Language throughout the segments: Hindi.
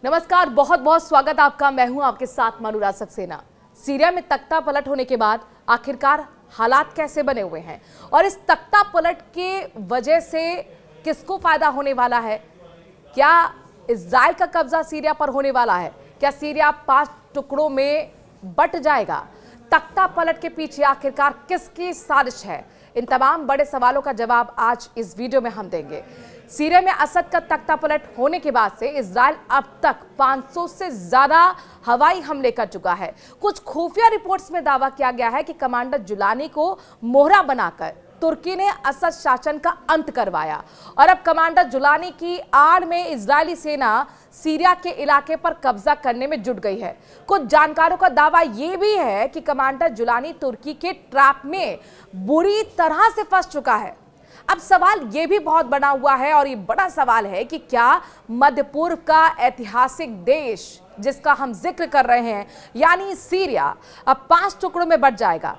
नमस्कार, बहुत बहुत स्वागत आपका। मैं हूं आपके साथ अनुराग सक्सेना। सीरिया में तख्ता पलट होने के बाद आखिरकार हालात कैसे बने हुए हैं और इस तख्ता पलट के वजह से किसको फायदा होने वाला है? क्या इजराइल का कब्जा सीरिया पर होने वाला है? क्या सीरिया 5 टुकड़ों में बंट जाएगा? तख्ता पलट के पीछे आखिरकार किसकी साजिश है? इन तमाम बड़े सवालों का जवाब आज इस वीडियो में हम देंगे। सीरिया में असद का तख्ता पलट होने के बाद से इजराइल अब तक 500 से ज्यादा हवाई हमले कर चुका है। कुछ खुफिया रिपोर्ट्स में दावा किया गया है कि कमांडर जुलानी को मोहरा बनाकर तुर्की ने असद शासन का अंत करवाया और अब कमांडर जुलानी की आड़ में इजरायली सेना सीरिया के इलाके पर कब्जा करने में जुट गई है। कुछ जानकारों का दावा यह भी है कि कमांडर जुलानी तुर्की के ट्रैप में बुरी तरह से फंस चुका है। अब सवाल यह भी बहुत बना हुआ है और ये बड़ा सवाल है कि क्या मध्य पूर्व का ऐतिहासिक देश जिसका हम जिक्र कर रहे हैं यानी सीरिया अब 5 टुकड़ों में बंट जाएगा?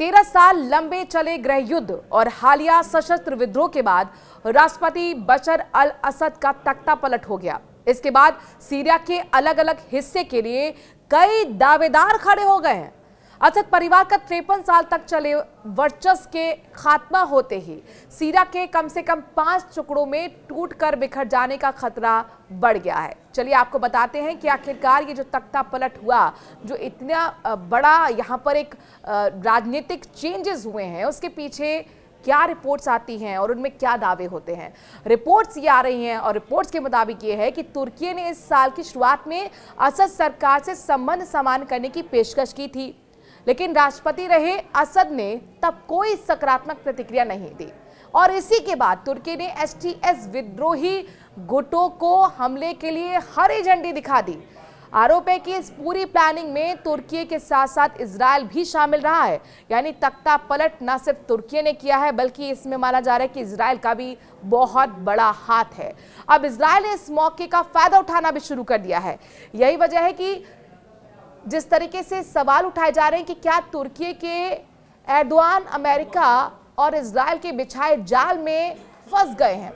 13 साल लंबे चले गृह युद्ध और हालिया सशस्त्र विद्रोह के बाद राष्ट्रपति बशर अल असद का तख्ता पलट हो गया। इसके बाद सीरिया के अलग अलग हिस्से के लिए कई दावेदार खड़े हो गए हैं। असद परिवार का 53 साल तक चले वर्चस्व के खात्मा होते ही सीरिया के कम से कम 5 टुकड़ों में टूटकर बिखर जाने का खतरा बढ़ गया है। चलिए आपको बताते हैं कि आखिरकार ये जो तख्ता पलट हुआ, जो इतना बड़ा यहाँ पर एक राजनीतिक चेंजेस हुए हैं, उसके पीछे क्या रिपोर्ट्स आती हैं और उनमें क्या दावे होते हैं। रिपोर्ट्स ये आ रही हैं और रिपोर्ट्स के मुताबिक ये है कि तुर्की ने इस साल की शुरुआत में असद सरकार से संबंध सामान्य करने की पेशकश की थी, लेकिन राष्ट्रपति रहे असद ने तब कोई सकारात्मक प्रतिक्रिया नहीं दी और इसी के बाद तुर्की ने एसटीएस विद्रोही गुटों को हमले के लिए हरी झंडी दिखा दी। आरोप है कि इस पूरी प्लानिंग में तुर्की के साथ साथ इजराइल भी शामिल रहा है। यानी तख्ता पलट न सिर्फ तुर्की ने किया है बल्कि इसमें माना जा रहा है कि इजराइल का भी बहुत बड़ा हाथ है। अब इजराइल ने इस मौके का फायदा उठाना भी शुरू कर दिया है। यही वजह है कि जिस तरीके से सवाल उठाए जा रहे हैं कि क्या तुर्की के एर्दोआन अमेरिका और इजराइल के बिछाए जाल में फंस गए हैं।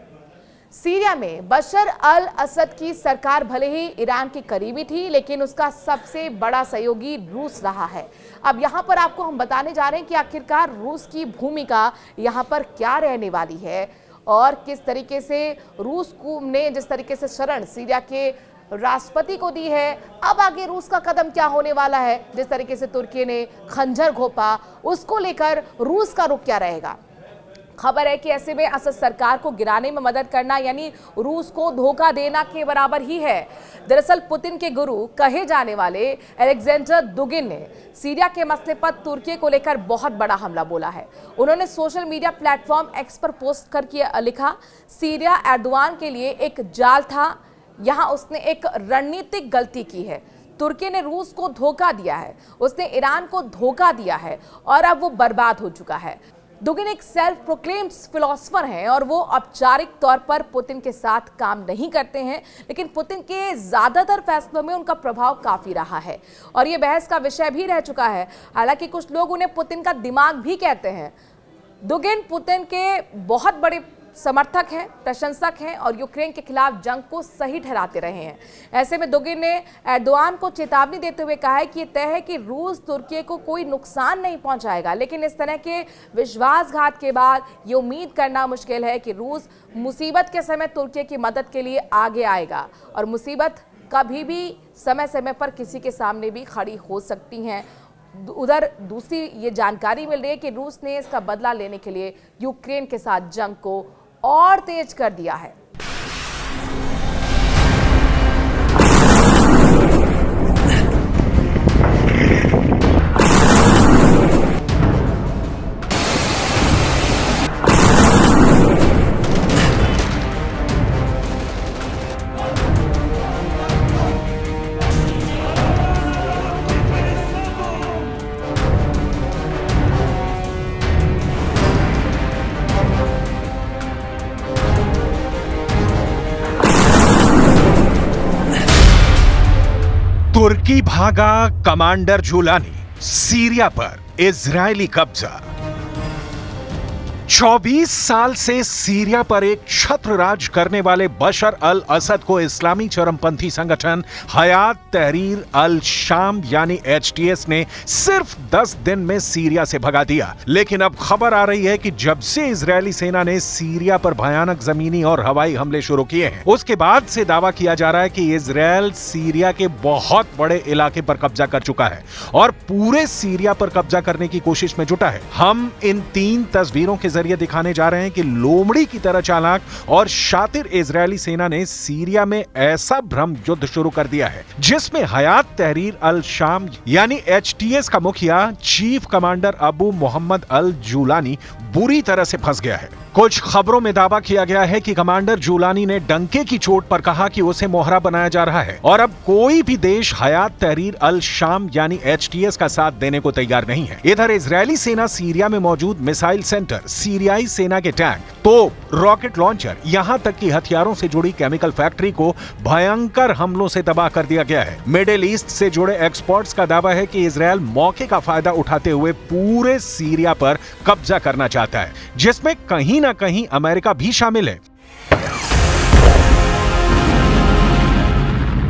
सीरिया में बशर अल असद की सरकार भले ही ईरान की करीबी थी, लेकिन उसका सबसे बड़ा सहयोगी रूस रहा है। अब यहाँ पर आपको हम बताने जा रहे हैं कि आखिरकार रूस की भूमिका यहाँ पर क्या रहने वाली है और किस तरीके से रूस को ने जिस तरीके से शरण सीरिया के राष्ट्रपति को दी है, अब आगे रूस का कदम क्या होने वाला है। जिस तरीके से तुर्की ने खंजर घोंपा, उसको लेकर रूस का रुख क्या रहेगा। खबर है कि ऐसे में असद सरकार को गिराने में मदद करना यानी रूस को धोखा देना के बराबर ही है। दरअसल पुतिन के गुरु कहे जाने वाले अलेक्जेंडर दुगिन ने सीरिया के मसले पर तुर्की को लेकर बहुत बड़ा हमला बोला है। उन्होंने सोशल मीडिया प्लेटफॉर्म एक्स पर पोस्ट करके लिखा, सीरिया एर्दोआन के लिए एक जाल था, यहाँ उसने एक रणनीतिक गलती की है। तुर्की ने रूस को धोखा दिया है, उसने ईरान को धोखा दिया है और अब वो बर्बाद हो चुका है। दुगिन एक सेल्फ प्रोक्लेम्ड फिलोसोफर हैं और वो औपचारिक तौर पर पुतिन के साथ काम नहीं करते हैं, लेकिन पुतिन के ज़्यादातर फैसलों में उनका प्रभाव काफ़ी रहा है और ये बहस का विषय भी रह चुका है। हालांकि कुछ लोग उन्हें पुतिन का दिमाग भी कहते हैं। दुगिन पुतिन के बहुत बड़े समर्थक हैं, प्रशंसक हैं और यूक्रेन के खिलाफ जंग को सही ठहराते रहे हैं। ऐसे में दुगिन ने एर्दोआन को चेतावनी देते हुए कहा है कि यह तय है कि रूस तुर्की को कोई नुकसान नहीं पहुंचाएगा, लेकिन इस तरह के विश्वासघात के बाद ये उम्मीद करना मुश्किल है कि रूस मुसीबत के समय तुर्की की मदद के लिए आगे आएगा और मुसीबत कभी भी समय समय पर किसी के सामने भी खड़ी हो सकती हैं। उधर दूसरी ये जानकारी मिल रही है कि रूस ने इसका बदला लेने के लिए यूक्रेन के साथ जंग को और तेज कर दिया है। तुर्की भागा कमांडर जुलानी, सीरिया पर इजरायली कब्जा। 24 साल से सीरिया पर एक छत्र राज करने वाले बशर अल असद को इस्लामी चरमपंथी संगठन हयात तहरीर अल शाम यानी एचटीएस ने सिर्फ 10 दिन में सीरिया से भगा दिया। लेकिन अब खबर आ रही है कि जब से इजरायली सेना ने सीरिया पर भयानक जमीनी और हवाई हमले शुरू किए हैं, उसके बाद से दावा किया जा रहा है कि इजरायल सीरिया के बहुत बड़े इलाके पर कब्जा कर चुका है और पूरे सीरिया पर कब्जा करने की कोशिश में जुटा है। हम इन 3 तस्वीरों के जरिए दिखाने जा रहे हैं कि लोमड़ी की तरह चालाक और शातिर इजरायली सेना ने सीरिया में ऐसा भ्रम युद्ध शुरू कर दिया है जिसमें हयात तहरीर अल शाम यानी एचटीएस का मुखिया चीफ कमांडर अबू मोहम्मद अल जूलानी बुरी तरह से फंस गया है। कुछ खबरों में दावा किया गया है कि कमांडर जूलानी ने डंके की चोट पर कहा कि उसे मोहरा बनाया जा रहा है और अब कोई भी देश हयात तहरीर अल शाम यानी एचटीएस का साथ देने को तैयार नहीं है। इधर इजरायली सेना सीरिया में मौजूद मिसाइल सेंटर, सीरियाई सेना के टैंक, तोप, रॉकेट लॉन्चर, यहां तक कि हथियारों से जुड़ी केमिकल फैक्ट्री को भयंकर हमलों से तबाह कर दिया गया है। मिडिल ईस्ट से जुड़े एक्सपर्ट्स का दावा है कि इजरायल मौके का फायदा उठाते हुए पूरे सीरिया पर कब्जा करना चाहता है, जिसमें कहीं ना कहीं अमेरिका भी शामिल है।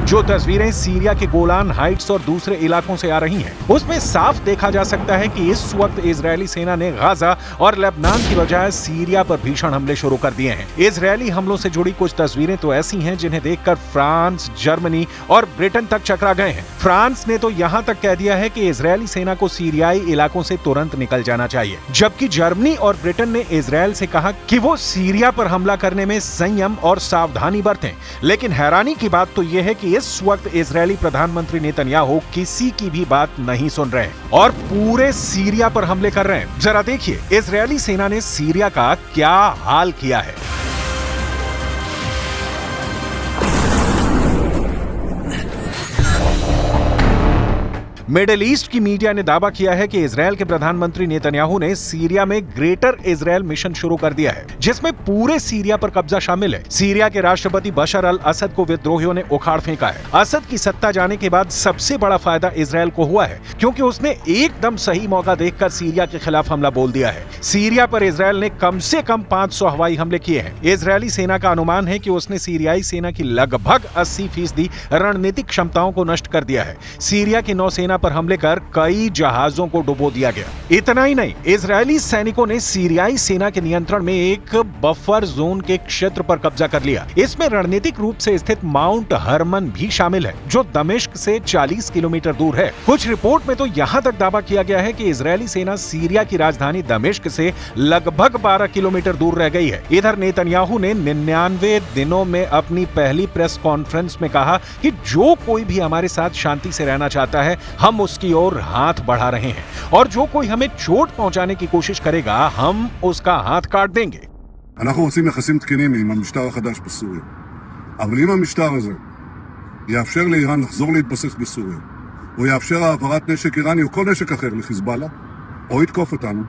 जो तस्वीरें सीरिया के गोलान हाइट्स और दूसरे इलाकों से आ रही हैं, उसमें साफ देखा जा सकता है कि इस वक्त इजरायली सेना ने गाजा और लेबनान की बजाय सीरिया पर भीषण हमले शुरू कर दिए हैं। इजरायली हमलों से जुड़ी कुछ तस्वीरें तो ऐसी हैं जिन्हें देखकर फ्रांस, जर्मनी और ब्रिटेन तक चकरा गए हैं। फ्रांस ने तो यहां तक कह दिया है कि इजरायली सेना को सीरियाई इलाकों से तुरंत निकल जाना चाहिए, जबकि जर्मनी और ब्रिटेन ने इजरायल से कहा कि वो सीरिया पर हमला करने में संयम और सावधानी बरतें। लेकिन हैरानी की बात तो यह है कि इस वक्त इजरायली प्रधानमंत्री नेतन्याहू किसी की भी बात नहीं सुन रहे हैं और पूरे सीरिया पर हमले कर रहे हैं। जरा देखिए इजरायली सेना ने सीरिया का क्या हाल किया है। मिडिल ईस्ट की मीडिया ने दावा किया है कि इजरायल के प्रधानमंत्री नेतन्याहू ने सीरिया में ग्रेटर इजरायल मिशन शुरू कर दिया है, जिसमें पूरे सीरिया पर कब्जा शामिल है। सीरिया के राष्ट्रपति बशर अल असद को विद्रोहियों ने उखाड़ फेंका है। असद की सत्ता जाने के बाद सबसे बड़ा फायदा इजरायल को हुआ है, क्योंकि उसने एकदम सही मौका देखकर सीरिया के खिलाफ हमला बोल दिया है। सीरिया पर इजरायल ने कम से कम 500 हवाई हमले किए हैं। इजरायली सेना का अनुमान है कि उसने सीरियाई सेना की लगभग 80% रणनीतिक क्षमताओं को नष्ट कर दिया है। सीरिया की नौसेना पर हमले कर कई जहाजों को डुबो दिया गया। इतना ही नहीं, इजरायली सैनिकों ने सीरियाई सेना के नियंत्रण में एक बफर जोन के क्षेत्र पर कब्जा कर लिया। इसमें रणनीतिक रूप से स्थित माउंट हरमन भी शामिल है, जो दमिश्क से 40 किलोमीटर दूर है। कुछ रिपोर्ट में तो यहां तक दावा किया गया है कि इजरायली सेना सीरिया की राजधानी दमिश्क से लगभग 12 किलोमीटर दूर रह गई है। इधर नेतन्याहू ने 99 दिनों में अपनी पहली प्रेस कॉन्फ्रेंस में कहा कि जो कोई भी हमारे साथ शांति से रहना चाहता है, हम उसकी ओर हाथ बढ़ा रहे हैं और जो कोई हमें चोट पहुंचाने की कोशिश करेगा, हम उसका हाथ काट देंगे। אנחנו רוצים יחסים תקינים עם המשטר החדש בסוריה. אבל אם המשטר הזה יאפשר לאיראן לחזור להתבסס בסוריה, או יאפשר העברת נשק איראני או כל נשק אחר לחיזבאללה, או יתקוף אותנו,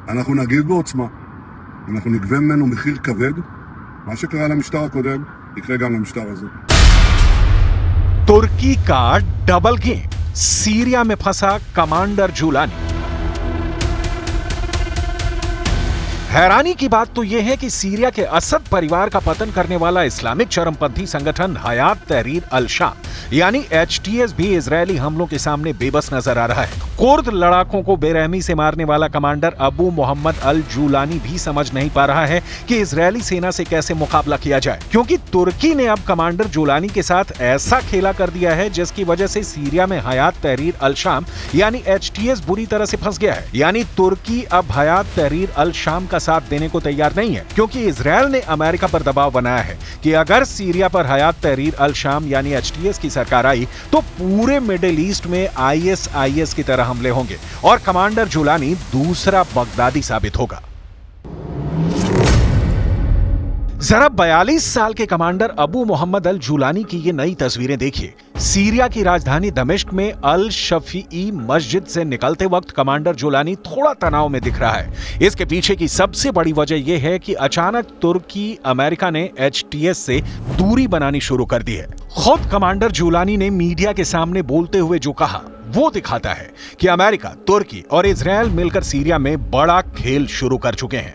אנחנו נגיב בעוצמה. אנחנו נגבה ממנו מחיר כבד. מה שקרה למשטר הקודם, יקרה גם למשטר הזה. तुर्की का डबल गेम, सीरिया में फंसा कमांडर जूलानी। हैरानी की बात तो यह है कि सीरिया के असद परिवार का पतन करने वाला इस्लामिक चरमपंथी संगठन हयात तहरीर अल शाम यानी एचटीएस भी इजरायली हमलों के सामने बेबस नजर आ रहा है। कुर्द लड़ाकों को बेरहमी से मारने वाला कमांडर अबू मोहम्मद अल जूलानी भी समझ नहीं पा रहा है कि इजरायली सेना से कैसे मुकाबला किया जाए, क्योंकि तुर्की ने अब कमांडर जूलानी के साथ ऐसा खेला कर दिया है जिसकी वजह से सीरिया में हयात तहरीर अल शाम यानी एचटीएस बुरी तरह से फंस गया है। यानी तुर्की अब हयात तहरीर अल शाम का साथ देने को तैयार नहीं है, क्योंकि इजरायल ने अमेरिका पर दबाव बनाया है कि अगर सीरिया पर हयात तहरीर अल शाम यानी एचटीएस की सरकार आई तो पूरे मिडिल ईस्ट में आईएसआईएस की तरह हमले होंगे और कमांडर जूलानी दूसरा बगदादी साबित होगा। जरा 42 साल के कमांडर अबू मोहम्मद अल जूलानी की ये नई तस्वीरें देखिए। सीरिया की राजधानी दमिश्क में अल शफीई मस्जिद से निकलते वक्त कमांडर जूलानी थोड़ा तनाव में दिख रहा है। इसके पीछे की सबसे बड़ी वजह यह है कि अचानक तुर्की अमेरिका ने एचटीएस से दूरी बनानी शुरू कर दी है। खुद कमांडर जूलानी ने मीडिया के सामने बोलते हुए जो कहा वो दिखाता है कि अमेरिका, तुर्की और इजरायल मिलकर सीरिया में बड़ा खेल शुरू कर चुके हैं।